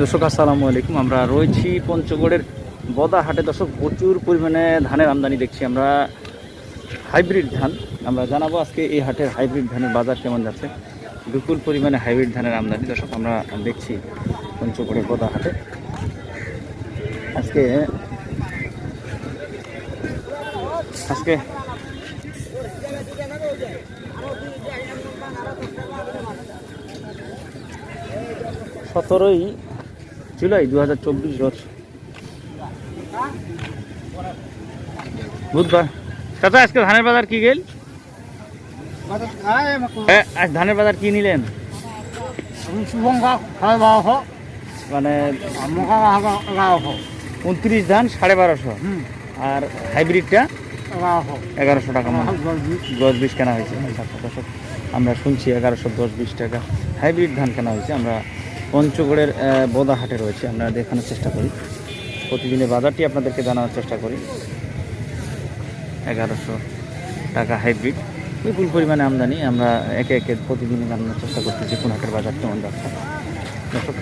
দর্শক আসসালামু আলাইকুম। আমরা রয়েছি পঞ্চগড়ের বদা হাটে। দর্শক প্রচুর পরিমাণে ধানের আমদানি দেখছি আমরা, হাইব্রিড ধান। আমরা জানাবো আজকে এই হাটের হাইব্রিড ধানের বাজার কেমন যাচ্ছে। বিপুল পরিমাণে হাইব্রিড ধানের আমদানি দর্শক আমরা দেখছি পঞ্চগড়ের বদা হাটে। আজকে আজকে 17ই জুলাই 2024 রোজ বুধবার। চাচা আজকে ধানের বাজার কি গেল? আজ ধানের বাজার কি নিলেন? মানে 29 ধান 1250, আর হাইব্রিডটা 1100 টাকা মানে 10-20 কেনা হয়েছে। দর্শক আমরা শুনছি 1110-20 টাকা হাইব্রিড ধান কেনা হয়েছে। আমরা পঞ্চগড়ের বদা হাটে রয়েছে, আমরা দেখানোর চেষ্টা করি, প্রতিদিনের বাজারটি আপনাদেরকে জানানোর চেষ্টা করি। 1100 টাকা হাইব্রিড, বিপুল পরিমাণে আমদানি। আমরা একে একে প্রতিদিনই জানানোর চেষ্টা করতেছি কোন হাটের বাজার কেমন যাচ্ছে। দর্শক